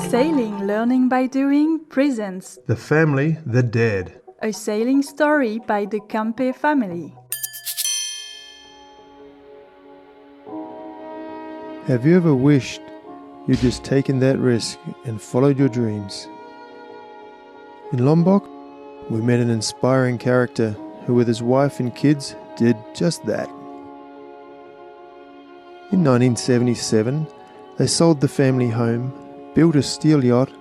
Sailing Learning by Doing presents The Family, the Dead. a sailing story by the Campe family. Have you ever wished you'd just taken that risk and followed your dreams? In Lombok, we met an inspiring character who with his wife and kids did just that. In 1977, they sold the family home, built a steel yacht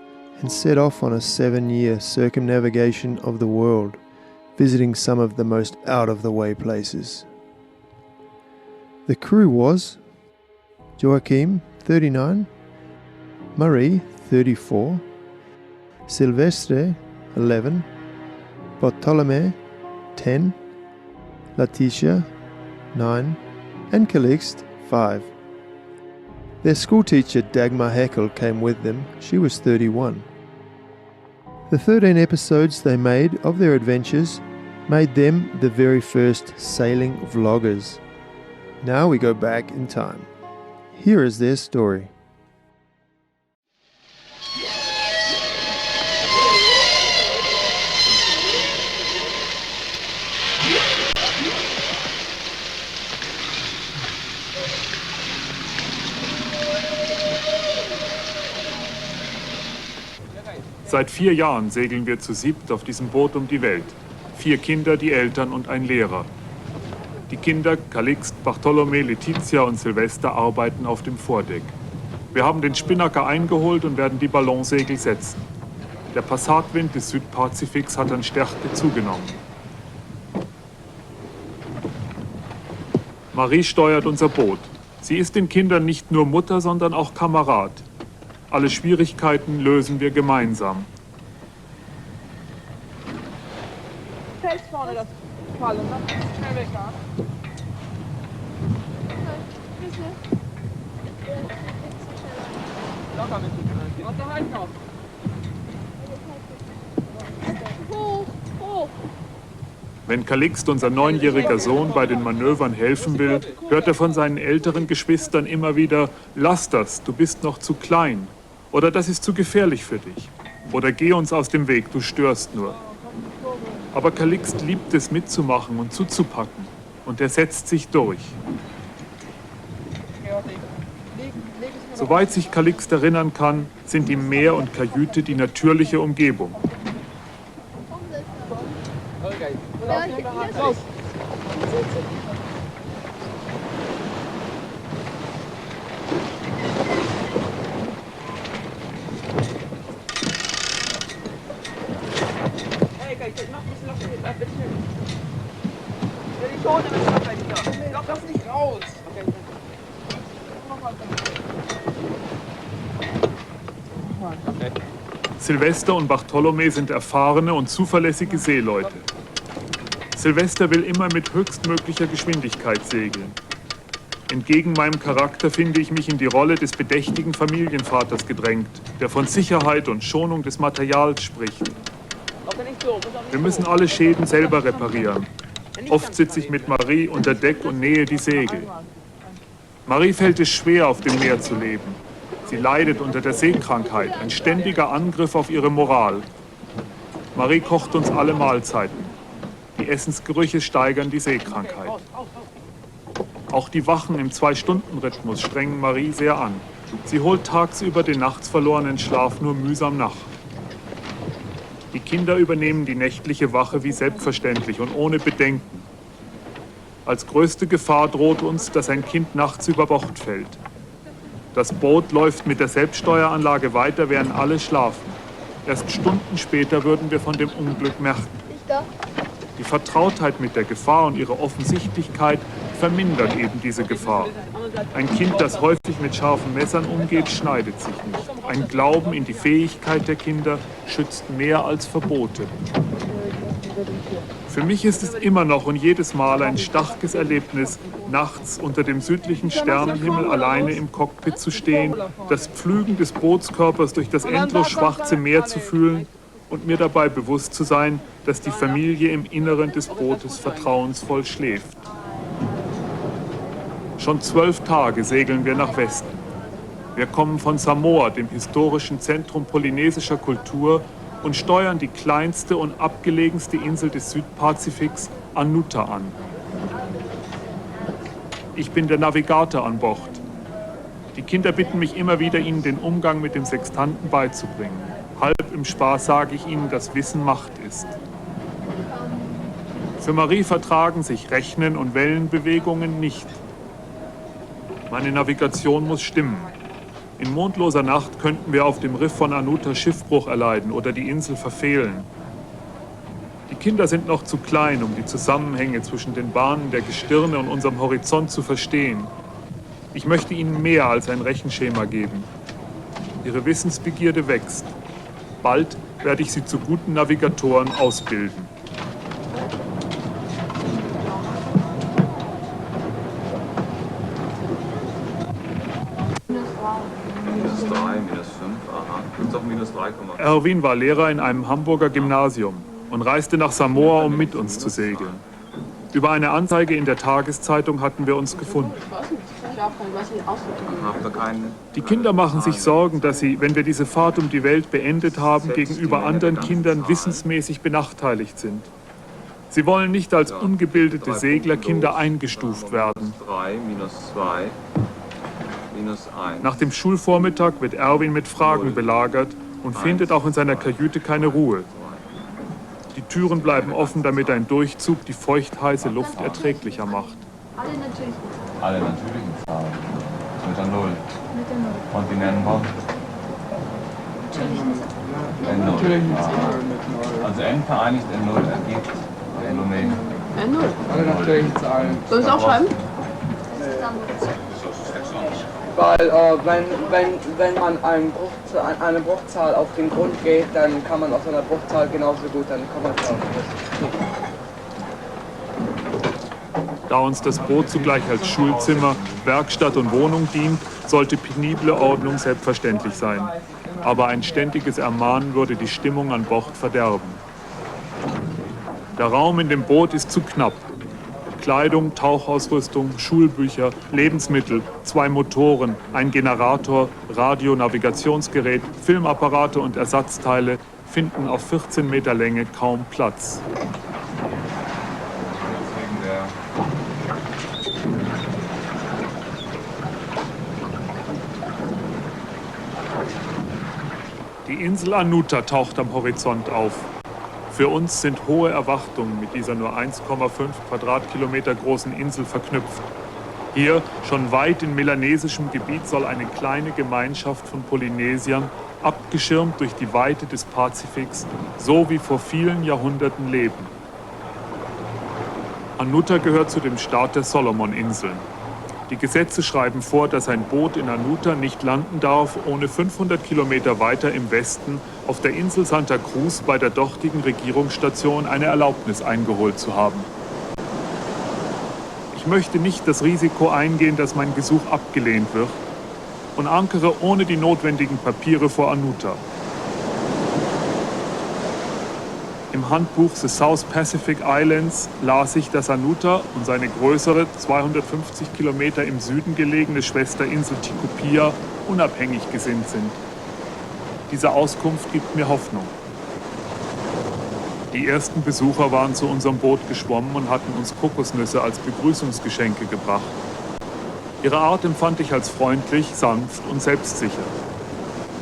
and set off on a 7-year circumnavigation of the world, visiting some of the most out-of-the-way places. The crew was Joachim, 39, Marie, 34, Silvestre, 11, Bartolome, 10, Letitia, 9, and Calixte, 5. Their schoolteacher Dagmar Heckel came with them. She was 31. The 13 episodes they made of their adventures made them the very first sailing vloggers. Now we go back in time. Here is their story. Seit 4 Jahren segeln wir zu 7 auf diesem Boot um die Welt. 4 Kinder, die Eltern und ein Lehrer. Die Kinder Calixte, Bartolome, Letizia und Silvester arbeiten auf dem Vordeck. Wir haben den Spinnaker eingeholt und werden die Ballonsegel setzen. Der Passatwind des Südpazifiks hat an Stärke zugenommen. Marie steuert unser Boot. Sie ist den Kindern nicht nur Mutter, sondern auch Kamerad. Alle Schwierigkeiten lösen wir gemeinsam. Fällt vorne das Fallen, ne? Schnell weg, ja? Locker mit dem. Was da halt noch? Hoch, hoch. Wenn Calixte, unser 9-jähriger Sohn, bei den Manövern helfen will, hört er von seinen älteren Geschwistern immer wieder: Lass das, du bist noch zu klein. Oder das ist zu gefährlich für dich. Oder geh uns aus dem Weg, du störst nur. Aber Calixte liebt es mitzumachen und zuzupacken. Und er setzt sich durch. Soweit sich Calixte erinnern kann, sind ihm Meer und Kajüte die natürliche Umgebung. Lock das nicht raus! Silvester und Bartolome sind erfahrene und zuverlässige Seeleute. Silvester will immer mit höchstmöglicher Geschwindigkeit segeln. Entgegen meinem Charakter finde ich mich in die Rolle des bedächtigen Familienvaters gedrängt, der von Sicherheit und Schonung des Materials spricht. Wir müssen alle Schäden selber reparieren. Oft sitze ich mit Marie unter Deck und nähe die Segel. Marie fällt es schwer, auf dem Meer zu leben. Sie leidet unter der Seekrankheit, ein ständiger Angriff auf ihre Moral. Marie kocht uns alle Mahlzeiten. Die Essensgerüche steigern die Seekrankheit. Auch die Wachen im 2-Stunden-Rhythmus strengen Marie sehr an. Sie holt tagsüber den nachts verlorenen Schlaf nur mühsam nach. Die Kinder übernehmen die nächtliche Wache wie selbstverständlich und ohne Bedenken. Als größte Gefahr droht uns, dass ein Kind nachts über Bord fällt. Das Boot läuft mit der Selbststeueranlage weiter, während alle schlafen. Erst Stunden später würden wir von dem Unglück merken. Die Vertrautheit mit der Gefahr und ihre Offensichtlichkeit vermindert eben diese Gefahr. Ein Kind, das häufig mit scharfen Messern umgeht, schneidet sich nicht. Ein Glauben in die Fähigkeit der Kinder schützt mehr als Verbote. Für mich ist es immer noch und jedes Mal ein starkes Erlebnis, nachts unter dem südlichen Sternenhimmel alleine im Cockpit zu stehen, das Pflügen des Bootskörpers durch das endlos schwarze Meer zu fühlen und mir dabei bewusst zu sein, dass die Familie im Inneren des Bootes vertrauensvoll schläft. Schon 12 Tage segeln wir nach Westen. Wir kommen von Samoa, dem historischen Zentrum polynesischer Kultur, und steuern die kleinste und abgelegenste Insel des Südpazifiks, Anuta, an. Ich bin der Navigator an Bord. Die Kinder bitten mich immer wieder, ihnen den Umgang mit dem Sextanten beizubringen. Halb im Spaß sage ich ihnen, dass Wissen Macht ist. Für Marie vertragen sich Rechnen und Wellenbewegungen nicht. Meine Navigation muss stimmen. In mondloser Nacht könnten wir auf dem Riff von Anuta Schiffbruch erleiden oder die Insel verfehlen. Die Kinder sind noch zu klein, um die Zusammenhänge zwischen den Bahnen der Gestirne und unserem Horizont zu verstehen. Ich möchte ihnen mehr als ein Rechenschema geben. Ihre Wissensbegierde wächst. Bald werde ich sie zu guten Navigatoren ausbilden. -3, -5, aha. Gibt es auch -3,5? Erwin war Lehrer in einem Hamburger Gymnasium und reiste nach Samoa, um mit uns zu segeln. Über eine Anzeige in der Tageszeitung hatten wir uns gefunden. Habt ihr keinen? Die Kinder machen sich Sorgen, dass sie, wenn wir diese Fahrt um die Welt beendet haben, gegenüber anderen Kindern wissensmäßig benachteiligt sind. Sie wollen nicht als ungebildete Seglerkinder eingestuft werden. -3, -2, -1. Nach dem Schulvormittag wird Erwin mit Fragen belagert und findet auch in seiner Kajüte keine Ruhe. Die Türen bleiben offen, damit ein Durchzug die feuchtheiße Luft erträglicher macht. Alle natürlichen Zahlen. Mit der 0. Und die nennen wir? N0. Also n vereinigt N0 ergibt N0. N0. Alle natürlichen Zahlen. Soll ich es auch schreiben? Weil wenn man eine Bruchzahl auf den Grund geht, dann kann man aus einer Bruchzahl genauso gut eine Kommata. Da uns das Boot zugleich als Schulzimmer, Werkstatt und Wohnung dient, sollte penible Ordnung selbstverständlich sein. Aber ein ständiges Ermahnen würde die Stimmung an Bord verderben. Der Raum in dem Boot ist zu knapp. Kleidung, Tauchausrüstung, Schulbücher, Lebensmittel, 2 Motoren, ein Generator, Radio-Navigationsgerät, Filmapparate und Ersatzteile finden auf 14 Meter Länge kaum Platz. Die Insel Anuta taucht am Horizont auf. Für uns sind hohe Erwartungen mit dieser nur 1,5 Quadratkilometer großen Insel verknüpft. Hier, schon weit in melanesischem Gebiet, soll eine kleine Gemeinschaft von Polynesiern, abgeschirmt durch die Weite des Pazifiks, so wie vor vielen Jahrhunderten leben. Anuta gehört zu dem Staat der Solomon-Inseln. Die Gesetze schreiben vor, dass ein Boot in Anuta nicht landen darf, ohne 500 Kilometer weiter im Westen auf der Insel Santa Cruz bei der dortigen Regierungsstation eine Erlaubnis eingeholt zu haben. Ich möchte nicht das Risiko eingehen, dass mein Gesuch abgelehnt wird, und ankere ohne die notwendigen Papiere vor Anuta. Im Handbuch The South Pacific Islands las ich, dass Anuta und seine größere, 250 Kilometer im Süden gelegene Schwesterinsel Tikopia unabhängig gesinnt sind. Diese Auskunft gibt mir Hoffnung. Die ersten Besucher waren zu unserem Boot geschwommen und hatten uns Kokosnüsse als Begrüßungsgeschenke gebracht. Ihre Art empfand ich als freundlich, sanft und selbstsicher.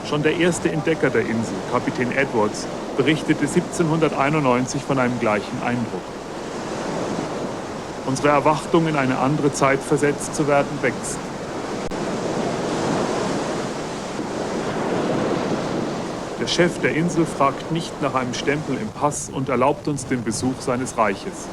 Schon der erste Entdecker der Insel, Kapitän Edwards, berichtete 1791 von einem gleichen Eindruck. Unsere Erwartung, in eine andere Zeit versetzt zu werden, wächst. Der Chef der Insel fragt nicht nach einem Stempel im Pass und erlaubt uns den Besuch seines Reiches.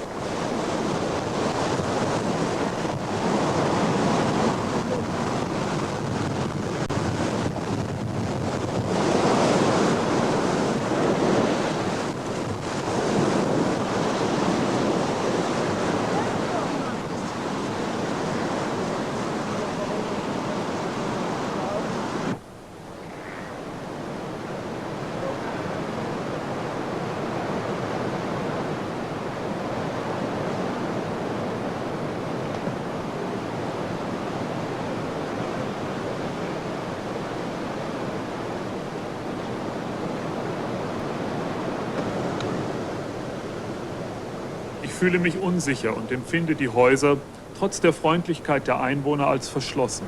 fühle mich unsicher und empfinde die Häuser trotz der Freundlichkeit der Einwohner als verschlossen.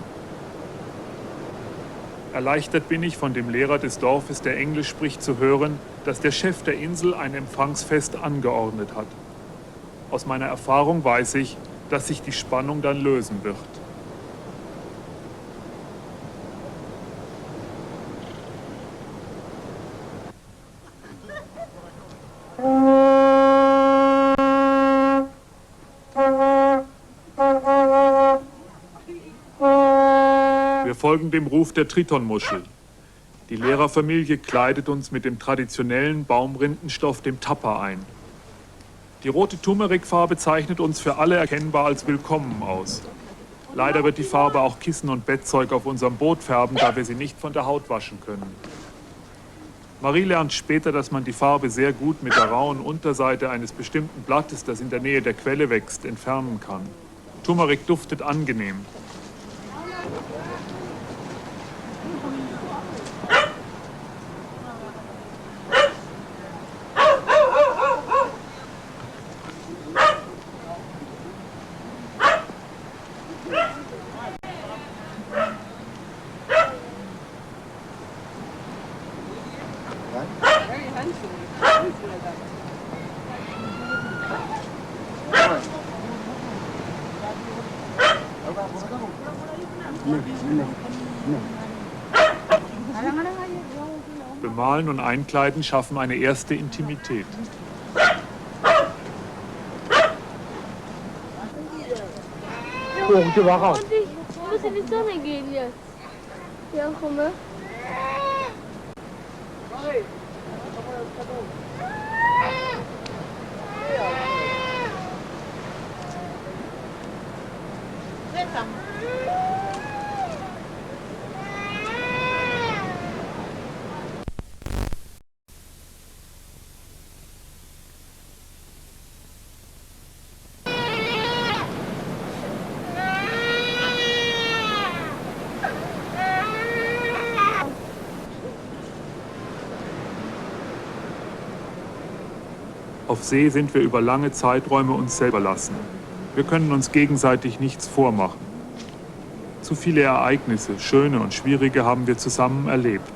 Erleichtert bin ich, von dem Lehrer des Dorfes, der Englisch spricht, zu hören, dass der Chef der Insel ein Empfangsfest angeordnet hat. Aus meiner Erfahrung weiß ich, dass sich die Spannung dann lösen wird. Wir folgen dem Ruf der Tritonmuschel. Die Lehrerfamilie kleidet uns mit dem traditionellen Baumrindenstoff, dem Tapa, ein. Die rote Turmerikfarbe zeichnet uns für alle erkennbar als willkommen aus. Leider wird die Farbe auch Kissen und Bettzeug auf unserem Boot färben, da wir sie nicht von der Haut waschen können. Marie lernt später, dass man die Farbe sehr gut mit der rauen Unterseite eines bestimmten Blattes, das in der Nähe der Quelle wächst, entfernen kann. Turmerik duftet angenehm. Bemalen und Einkleiden schaffen eine erste Intimität. Und ich muss in die Sonne gehen jetzt. Ja, komm. Auf See sind wir über lange Zeiträume uns selber lassen. Wir können uns gegenseitig nichts vormachen. Zu viele Ereignisse, schöne und schwierige, haben wir zusammen erlebt.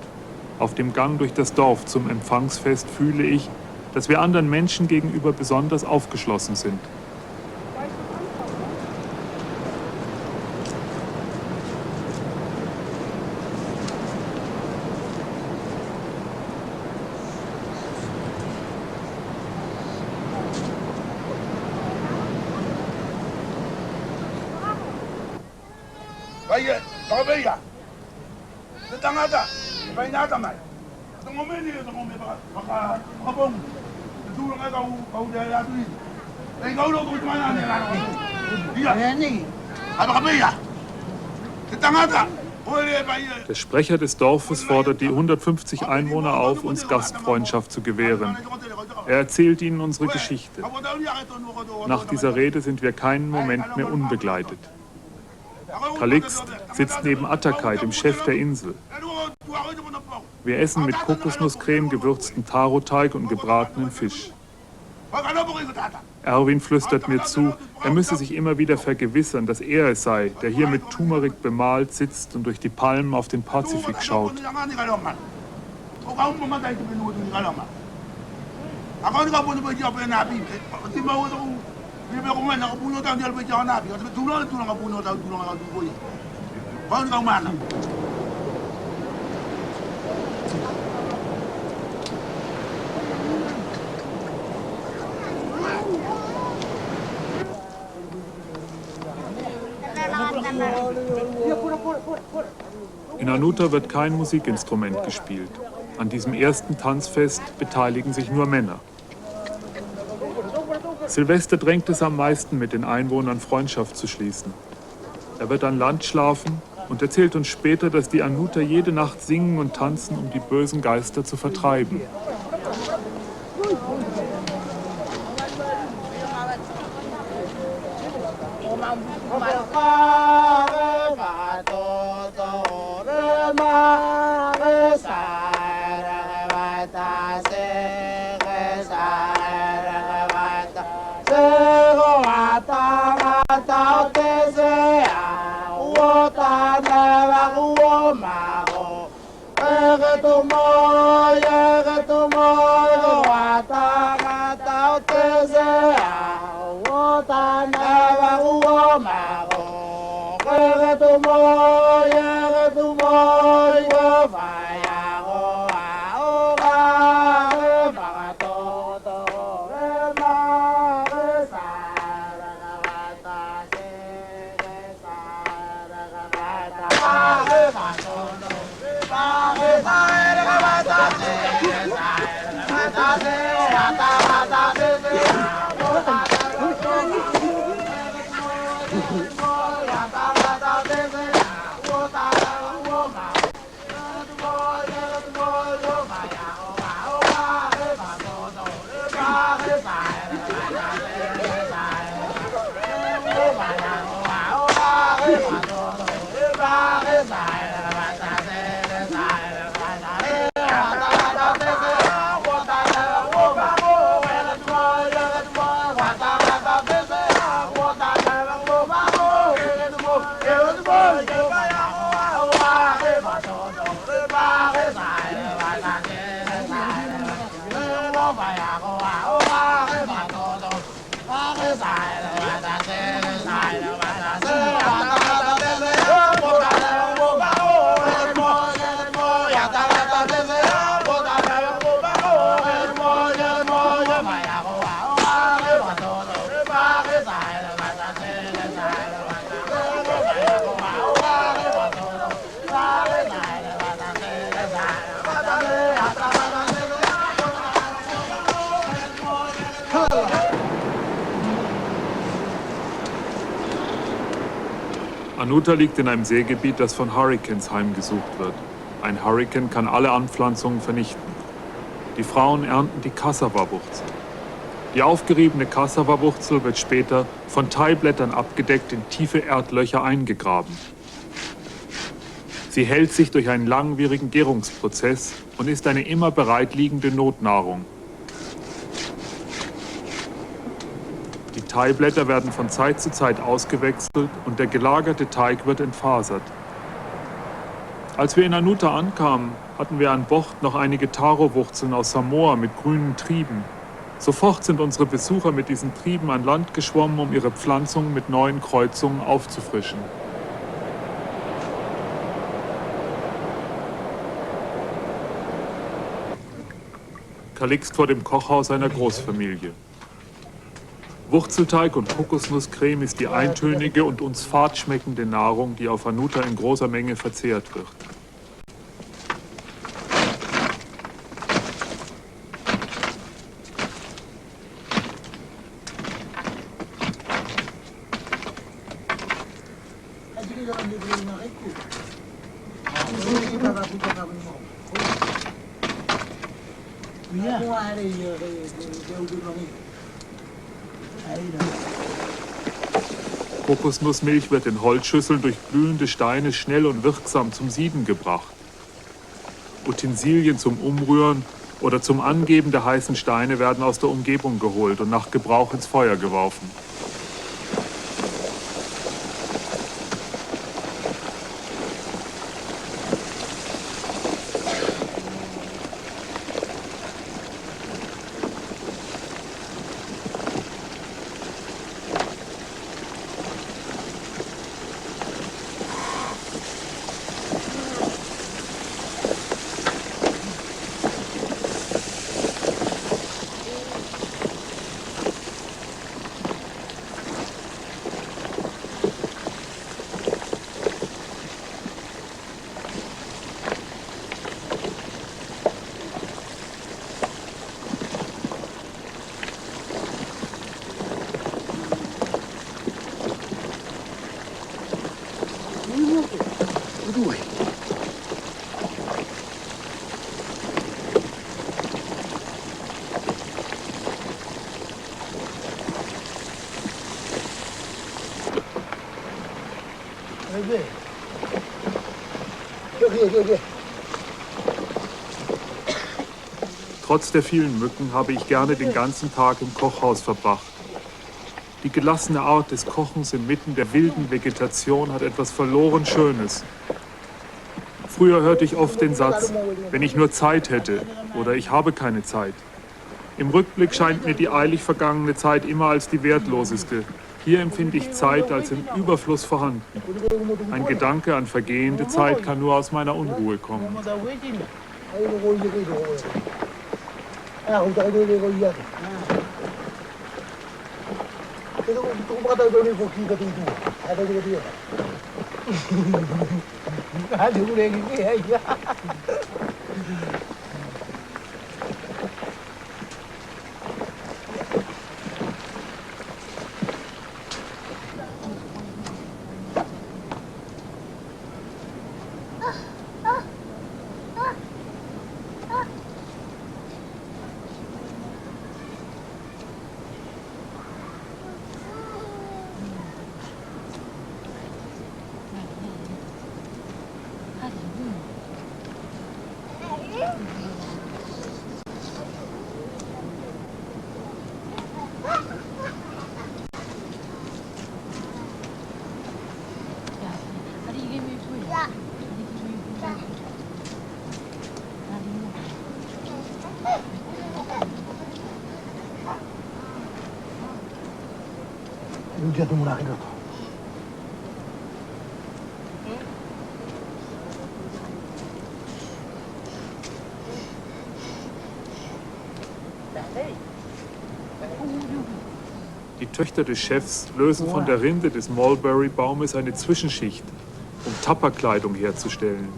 Auf dem Gang durch das Dorf zum Empfangsfest fühle ich, dass wir anderen Menschen gegenüber besonders aufgeschlossen sind. Der Sprecher des Dorfes fordert die 150 Einwohner auf, uns Gastfreundschaft zu gewähren. Er erzählt ihnen unsere Geschichte. Nach dieser Rede sind wir keinen Moment mehr unbegleitet. Calixt sitzt neben Atakai, dem Chef der Insel. Wir essen mit Kokosnusscreme, gewürzten Taro-Teig und gebratenen Fisch. Erwin flüstert mir zu, er müsse sich immer wieder vergewissern, dass er es sei, der hier mit Turmerik bemalt sitzt und durch die Palmen auf den Pazifik schaut. In Anuta wird kein Musikinstrument gespielt. An diesem ersten Tanzfest beteiligen sich nur Männer. Silvester drängt es am meisten, mit den Einwohnern Freundschaft zu schließen. Er wird an Land schlafen und erzählt uns später, dass die Anuta jede Nacht singen und tanzen, um die bösen Geister zu vertreiben. Anuta liegt in einem Seegebiet, das von Hurrikans heimgesucht wird. Ein Hurrikan kann alle Anpflanzungen vernichten. Die Frauen ernten die Cassava-Wurzel. Die aufgeriebene Cassava-Wurzel wird später von Thaiblättern abgedeckt in tiefe Erdlöcher eingegraben. Sie hält sich durch einen langwierigen Gärungsprozess und ist eine immer bereitliegende Notnahrung. Die Thaiblätter werden von Zeit zu Zeit ausgewechselt und der gelagerte Teig wird entfasert. Als wir in Anuta ankamen, hatten wir an Bord noch einige Taro-Wurzeln aus Samoa mit grünen Trieben. Sofort sind unsere Besucher mit diesen Trieben an Land geschwommen, um ihre Pflanzung mit neuen Kreuzungen aufzufrischen. Kalixt vor dem Kochhaus einer Großfamilie. Wurzelteig und Kokosnusscreme ist die eintönige und uns fad schmeckende Nahrung, die auf Anuta in großer Menge verzehrt wird. Kokosnussmilch wird in Holzschüsseln durch glühende Steine schnell und wirksam zum Sieden gebracht. Utensilien zum Umrühren oder zum Angeben der heißen Steine werden aus der Umgebung geholt und nach Gebrauch ins Feuer geworfen. Trotz der vielen Mücken habe ich gerne den ganzen Tag im Kochhaus verbracht. Die gelassene Art des Kochens inmitten der wilden Vegetation hat etwas verloren Schönes. Früher hörte ich oft den Satz, wenn ich nur Zeit hätte oder ich habe keine Zeit. Im Rückblick scheint mir die eilig vergangene Zeit immer als die wertloseste. Hier empfinde ich Zeit als im Überfluss vorhanden. Ein Gedanke an vergehende Zeit kann nur aus meiner Unruhe kommen. Die Töchter des Chefs lösen von der Rinde des Mulberry-Baumes eine Zwischenschicht, um Tupperkleidung herzustellen.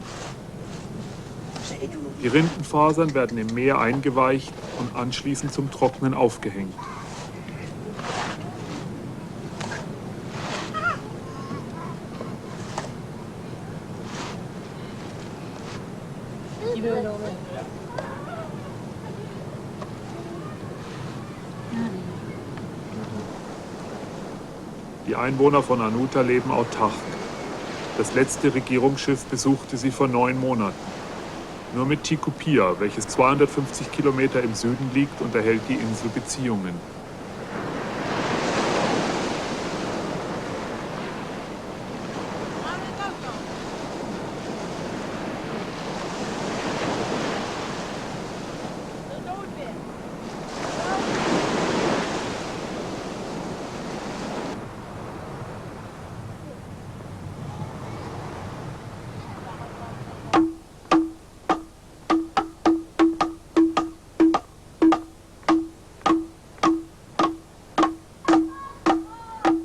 Die Rindenfasern werden im Meer eingeweicht und anschließend zum Trocknen aufgehängt. Die Einwohner von Anuta leben autark. Das letzte Regierungsschiff besuchte sie vor 9 Monaten. Nur mit Tikupia, welches 250 Kilometer im Süden liegt, unterhält die Insel Beziehungen.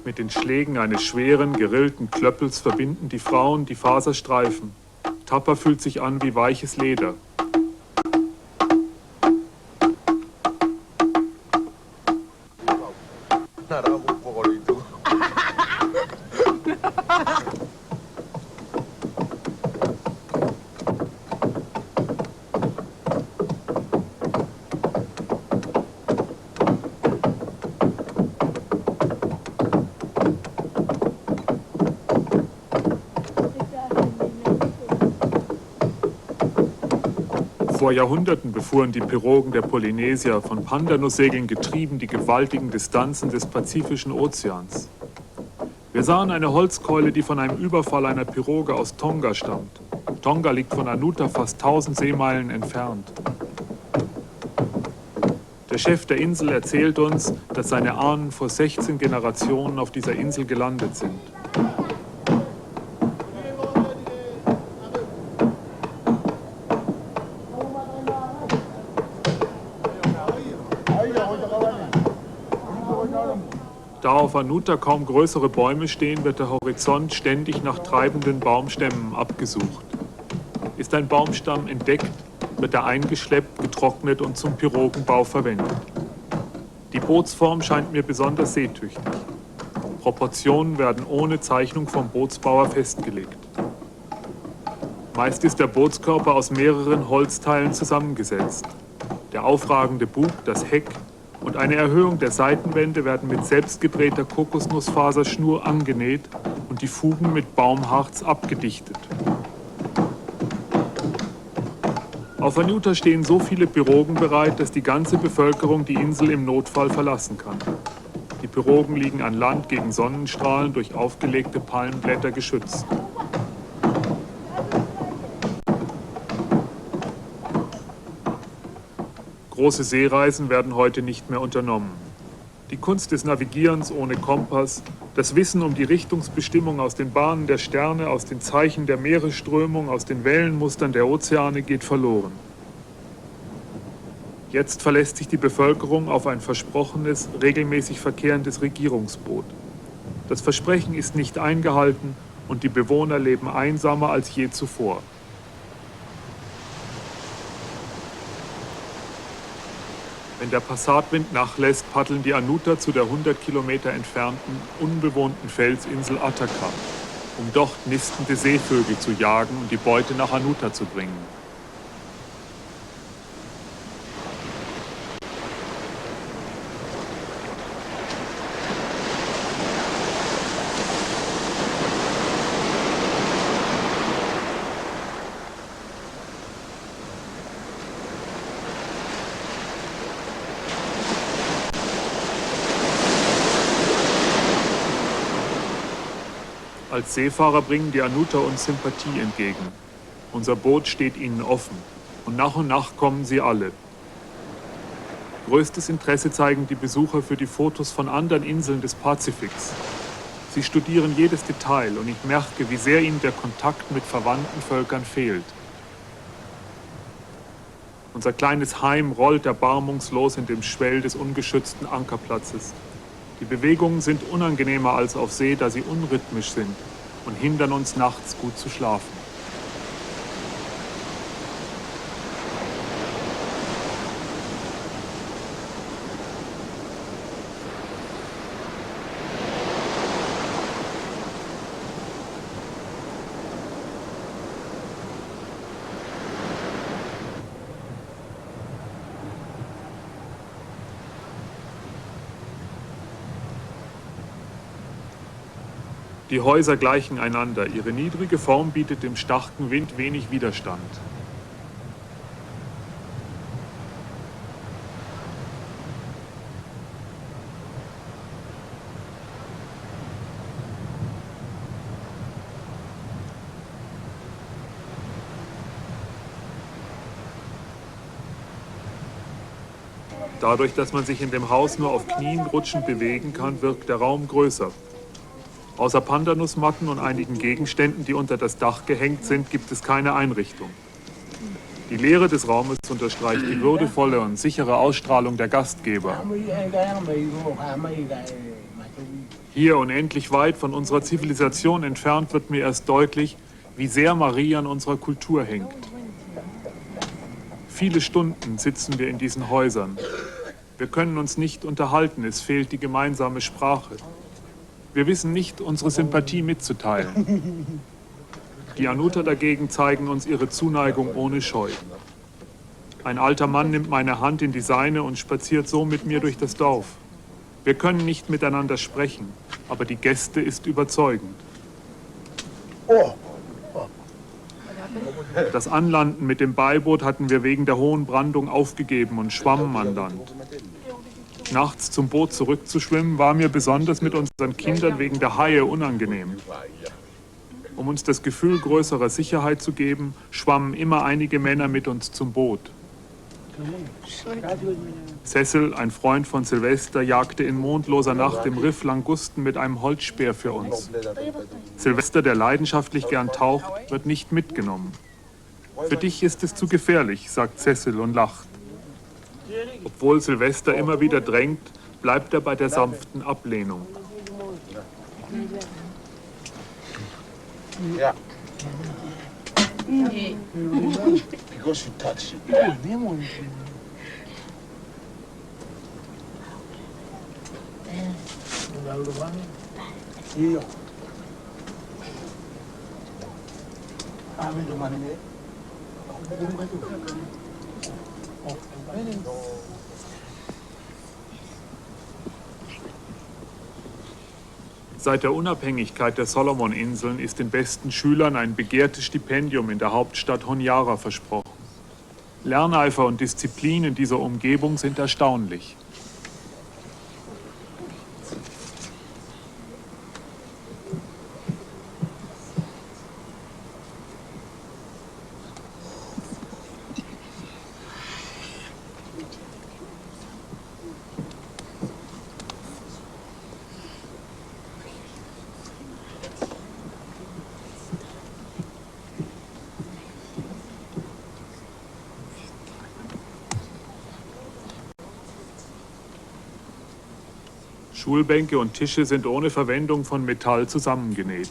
Mit den Schlägen eines schweren, gerillten Klöppels verbinden die Frauen die Faserstreifen. Tapa fühlt sich an wie weiches Leder. Vor Jahrhunderten befuhren die Pirogen der Polynesier von Pandanussegeln getrieben die gewaltigen Distanzen des Pazifischen Ozeans. Wir sahen eine Holzkeule, die von einem Überfall einer Piroge aus Tonga stammt. Tonga liegt von Anuta fast 1000 Seemeilen entfernt. Der Chef der Insel erzählt uns, dass seine Ahnen vor 16 Generationen auf dieser Insel gelandet sind. Da auf Anuta kaum größere Bäume stehen, wird der Horizont ständig nach treibenden Baumstämmen abgesucht. Ist ein Baumstamm entdeckt, wird er eingeschleppt, getrocknet und zum Pirogenbau verwendet. Die Bootsform scheint mir besonders seetüchtig. Proportionen werden ohne Zeichnung vom Bootsbauer festgelegt. Meist ist der Bootskörper aus mehreren Holzteilen zusammengesetzt. Der aufragende Bug, das Heck und eine Erhöhung der Seitenwände werden mit selbstgedrehter Kokosnussfaserschnur angenäht und die Fugen mit Baumharz abgedichtet. Auf Anuta stehen so viele Pirogen bereit, dass die ganze Bevölkerung die Insel im Notfall verlassen kann. Die Pirogen liegen an Land gegen Sonnenstrahlen durch aufgelegte Palmblätter geschützt. Große Seereisen werden heute nicht mehr unternommen. Die Kunst des Navigierens ohne Kompass, das Wissen um die Richtungsbestimmung aus den Bahnen der Sterne, aus den Zeichen der Meeresströmung, aus den Wellenmustern der Ozeane geht verloren. Jetzt verlässt sich die Bevölkerung auf ein versprochenes, regelmäßig verkehrendes Regierungsboot. Das Versprechen ist nicht eingehalten und die Bewohner leben einsamer als je zuvor. Wenn der Passatwind nachlässt, paddeln die Anuta zu der 100 Kilometer entfernten, unbewohnten Felsinsel Ataka, um dort nistende Seevögel zu jagen und die Beute nach Anuta zu bringen. Als Seefahrer bringen die Anuta uns Sympathie entgegen. Unser Boot steht ihnen offen und nach kommen sie alle. Größtes Interesse zeigen die Besucher für die Fotos von anderen Inseln des Pazifiks. Sie studieren jedes Detail und ich merke, wie sehr ihnen der Kontakt mit verwandten Völkern fehlt. Unser kleines Heim rollt erbarmungslos in dem Schwell des ungeschützten Ankerplatzes. Die Bewegungen sind unangenehmer als auf See, da sie unrhythmisch sind und hindern uns nachts gut zu schlafen. Die Häuser gleichen einander. Ihre niedrige Form bietet dem starken Wind wenig Widerstand. Dadurch, dass man sich in dem Haus nur auf Knien rutschend bewegen kann, wirkt der Raum größer. Außer Pandanusmatten und einigen Gegenständen, die unter das Dach gehängt sind, gibt es keine Einrichtung. Die Leere des Raumes unterstreicht die würdevolle und sichere Ausstrahlung der Gastgeber. Hier unendlich weit von unserer Zivilisation entfernt wird mir erst deutlich, wie sehr Marie an unserer Kultur hängt. Viele Stunden sitzen wir in diesen Häusern. Wir können uns nicht unterhalten, es fehlt die gemeinsame Sprache. Wir wissen nicht, unsere Sympathie mitzuteilen. Die Anuta dagegen zeigen uns ihre Zuneigung ohne Scheu. Ein alter Mann nimmt meine Hand in die seine und spaziert so mit mir durch das Dorf. Wir können nicht miteinander sprechen, aber die Geste ist überzeugend. Das Anlanden mit dem Beiboot hatten wir wegen der hohen Brandung aufgegeben und schwammen an Land. Nachts zum Boot zurückzuschwimmen, war mir besonders mit unseren Kindern wegen der Haie unangenehm. Um uns das Gefühl größerer Sicherheit zu geben, schwammen immer einige Männer mit uns zum Boot. Cecil, ein Freund von Silvester, jagte in mondloser Nacht im Riff Langusten mit einem Holzspeer für uns. Silvester, der leidenschaftlich gern taucht, wird nicht mitgenommen. Für dich ist es zu gefährlich, sagt Cecil und lacht. Obwohl Silvester immer wieder drängt, bleibt er bei der sanften Ablehnung. Ja. Because you touch it. Seit der Unabhängigkeit der Solomon-Inseln ist den besten Schülern ein begehrtes Stipendium in der Hauptstadt Honiara versprochen. Lerneifer und Disziplin in dieser Umgebung sind erstaunlich. Schulbänke und Tische sind ohne Verwendung von Metall zusammengenäht.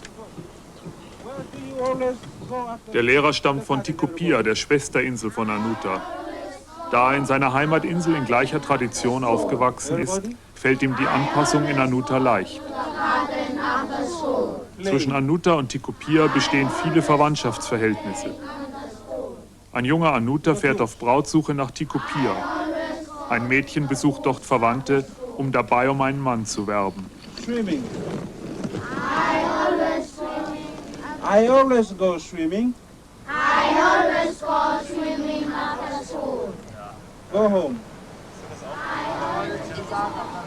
Der Lehrer stammt von Tikopia, der Schwesterinsel von Anuta. Da er in seiner Heimatinsel in gleicher Tradition aufgewachsen ist, fällt ihm die Anpassung in Anuta leicht. Zwischen Anuta und Tikopia bestehen viele Verwandtschaftsverhältnisse. Ein junger Anuta fährt auf Brautsuche nach Tikopia. Ein Mädchen besucht dort Verwandte, um dabei um einen Mann zu werben. Swimming. I always go swimming. I always go swimming after school. Go home.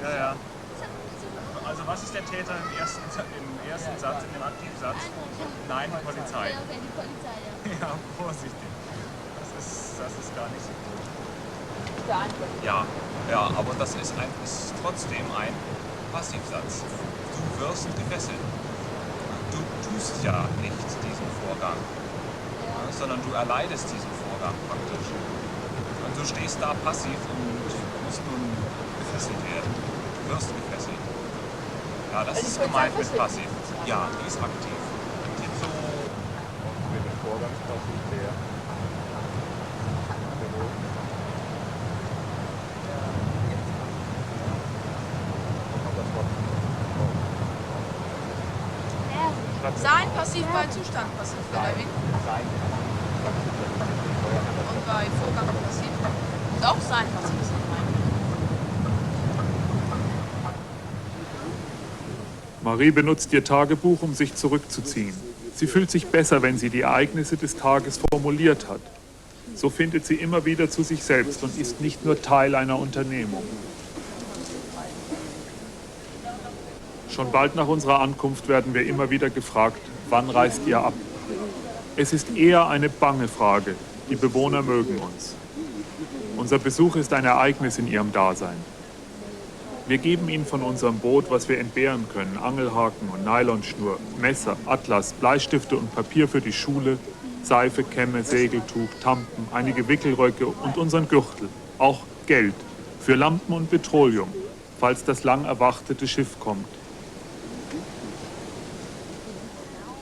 Ja, ja. Also was ist der Täter im ersten Satz, in dem Aktivsatz? Nein, die Polizei. Ja, vorsichtig. Das ist gar nicht so gut. Ja, aber das ist trotzdem ein Passivsatz. Du wirst gefesselt. Du tust ja nicht diesen Vorgang, sondern du erleidest diesen Vorgang praktisch. Und du stehst da passiv und musst nun gefesselt werden. Du wirst gefesselt. Ja, das ist gemeint mit passiv. Ja, die ist aktiv. Die ist so mit dem Vorgangspassiv der. Sein Passiv bei Zustand Passiv, oder wie? Und bei Vorgang Passiv? Und auch sein Passiv ist gemeint. Marie benutzt ihr Tagebuch, um sich zurückzuziehen. Sie fühlt sich besser, wenn sie die Ereignisse des Tages formuliert hat. So findet sie immer wieder zu sich selbst und ist nicht nur Teil einer Unternehmung. Schon bald nach unserer Ankunft werden wir immer wieder gefragt, wann reist ihr ab? Es ist eher eine bange Frage. Die Bewohner mögen uns. Unser Besuch ist ein Ereignis in ihrem Dasein. Wir geben ihnen von unserem Boot, was wir entbehren können. Angelhaken und Nylonschnur, Messer, Atlas, Bleistifte und Papier für die Schule, Seife, Kämme, Segeltuch, Tampen, einige Wickelröcke und unseren Gürtel. Auch Geld für Lampen und Petroleum, falls das lang erwartete Schiff kommt.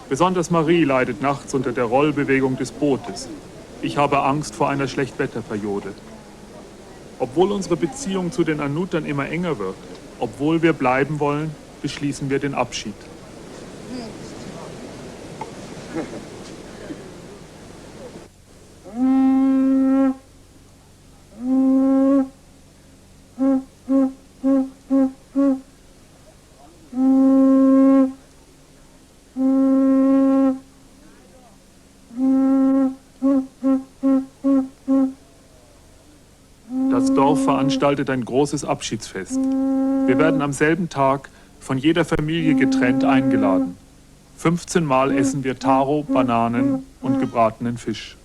Besonders Marie leidet nachts unter der Rollbewegung des Bootes. Ich habe Angst vor einer Schlechtwetterperiode. Obwohl unsere Beziehung zu den Anutern immer enger wird, obwohl wir bleiben wollen, beschließen wir den Abschied. Das Dorf veranstaltet ein großes Abschiedsfest. Wir werden am selben Tag von jeder Familie getrennt eingeladen. 15 Mal essen wir Taro, Bananen und gebratenen Fisch.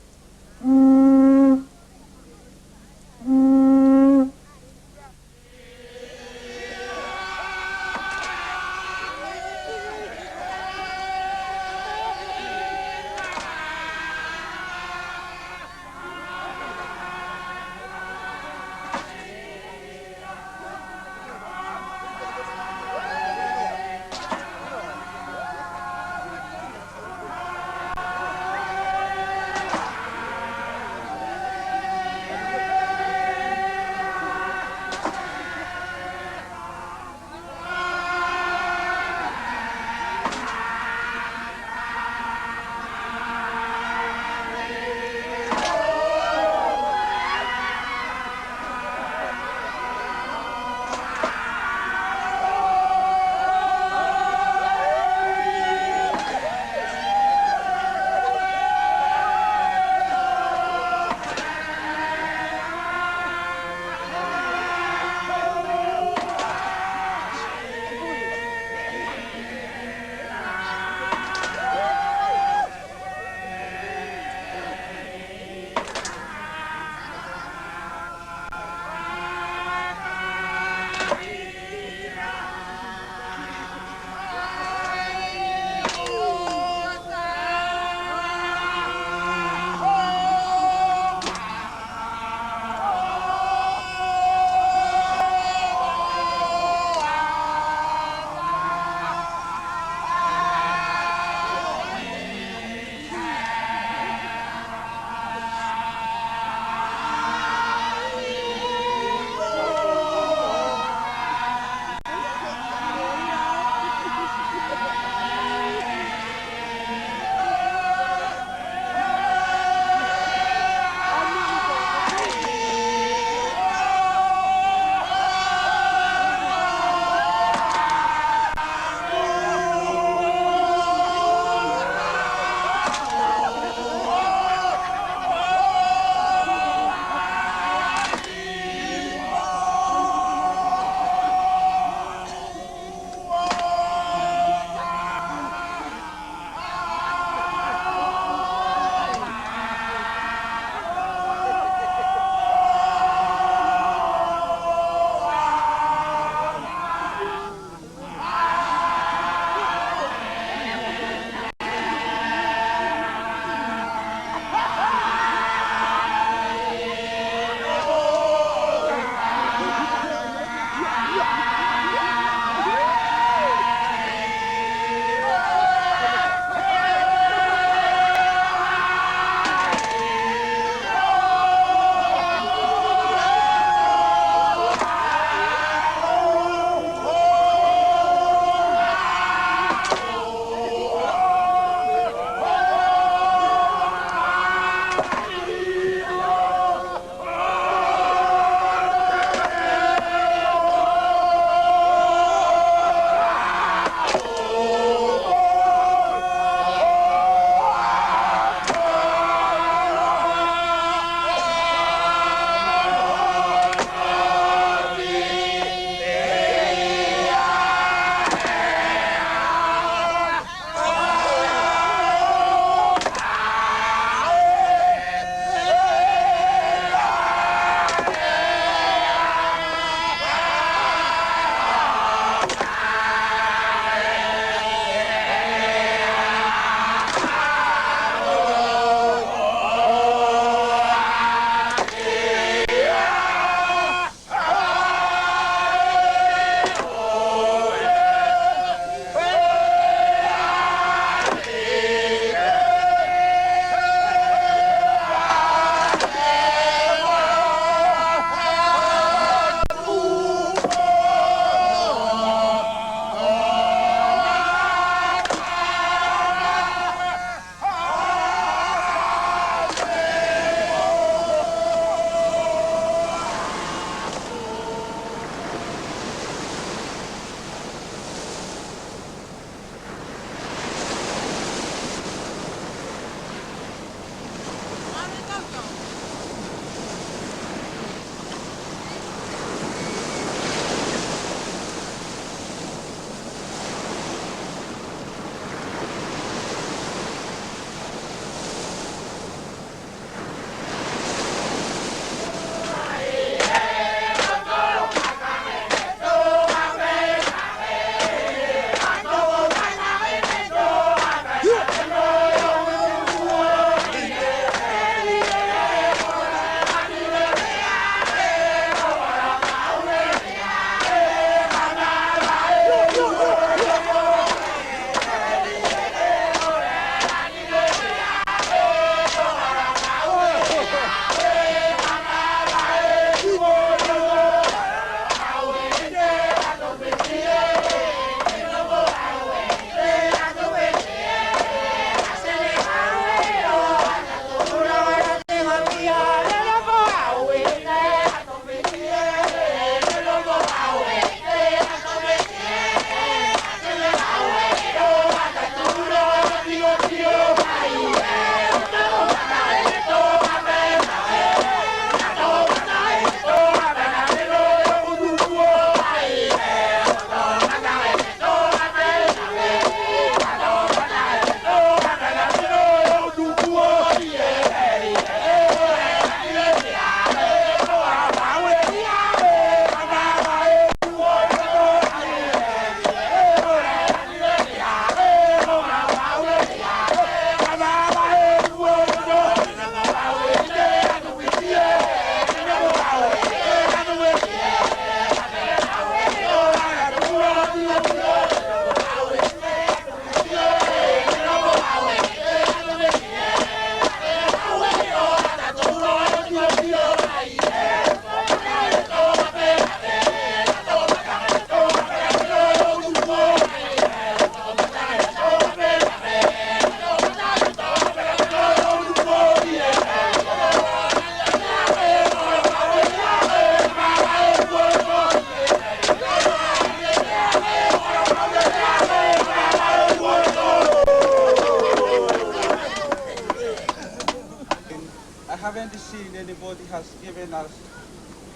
has given us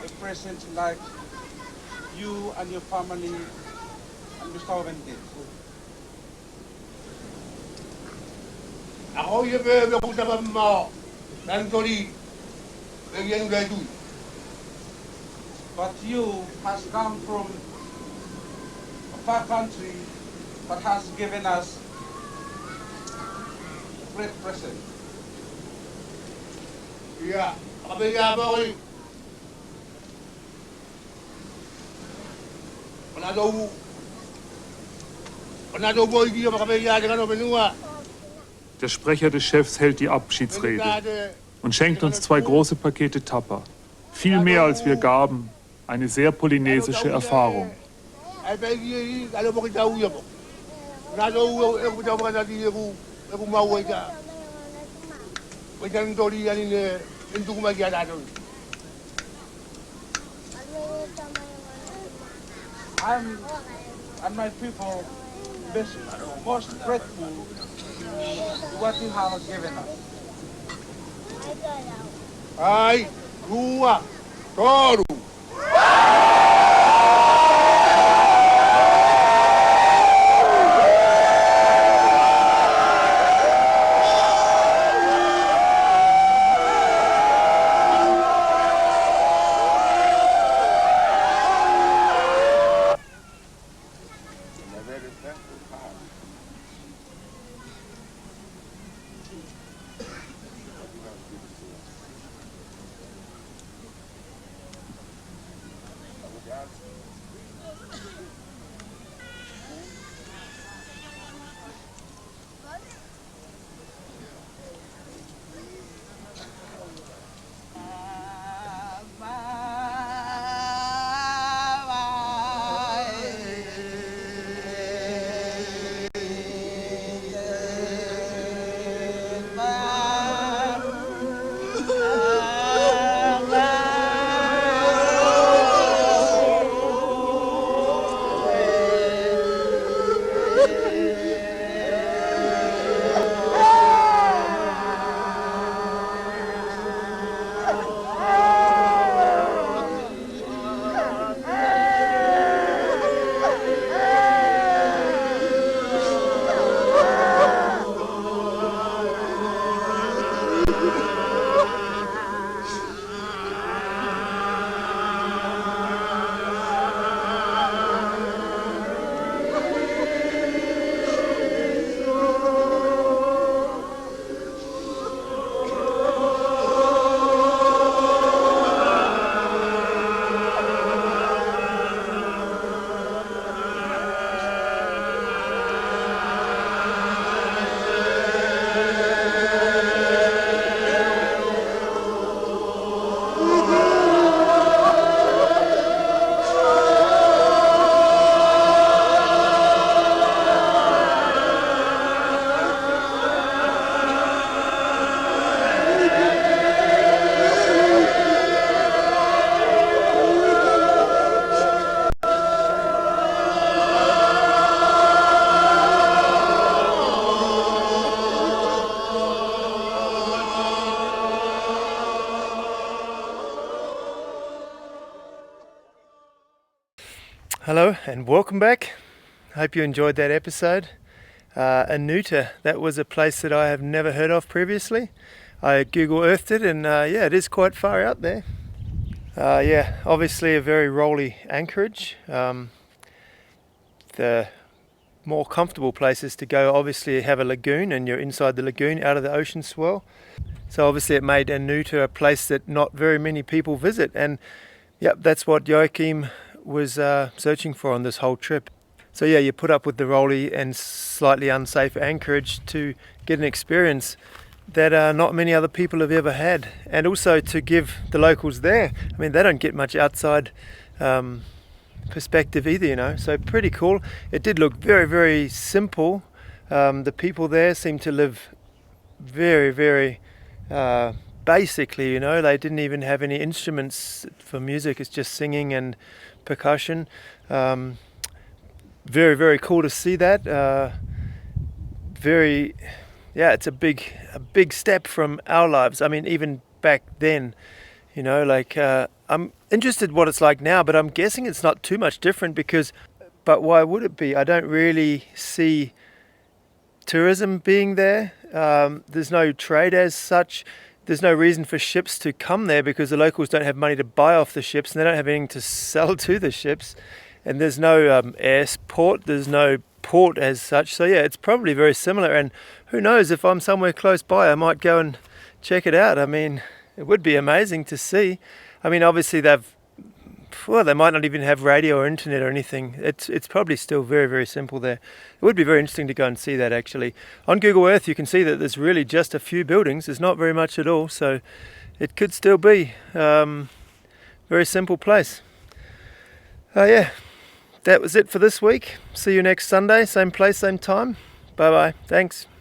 a present like you and your family and Mr. Owen did. Ako yung bebe ko sa mama, nandoli, bigyan ka ito. But you has come from a far country, but has given us a great present. Yeah, kabigyan mo ko yun. Panado mo, hindi ka makabigyan ka no, menua. Der Sprecher des Chefs hält die Abschiedsrede und schenkt uns 2 große Pakete Tupper. Viel mehr als wir gaben. Eine sehr polynesische Erfahrung. I'm and my people most grateful to what you have given us. Ay, Rua, Toro. Hello and welcome back. Hope you enjoyed that episode. Anuta, that was a place that I have never heard of previously. I Google Earthed it and yeah, it is quite far out there. Yeah, obviously a very rolly anchorage. The more comfortable places to go obviously have a lagoon and you're inside the lagoon out of the ocean swell. So obviously it made Anuta a place that not very many people visit, and yep, that's what Joachim was searching for on this whole trip. So yeah, you put up with the rolly and slightly unsafe anchorage to get an experience that not many other people have ever had, and also to give the locals there, I mean, they don't get much outside perspective either, you know, so pretty cool. It did look very, very simple. The people there seem to live very, very basically, you know, they didn't even have any instruments for music. It's just singing and percussion. Very, very cool to see that. Yeah, it's a big step from our lives. I mean, even back then, You know, like I'm interested what it's like now, but I'm guessing it's not too much different but why would it be? I don't really see tourism being there. There's no trade as such. There's no reason for ships to come there because the locals don't have money to buy off the ships and they don't have anything to sell to the ships. And there's no airport, there's no port as such. So yeah, it's probably very similar. And who knows, if I'm somewhere close by, I might go and check it out. I mean, it would be amazing to see. I mean, obviously they might not even have radio or internet or anything. It's probably still very, very simple there. It would be very interesting to go and see that actually. On Google Earth you can see that there's really just a few buildings. There's not very much at all. So it could still be very simple place. Yeah, that was it for this week. See you next Sunday. Same place, same time. Bye bye. Thanks.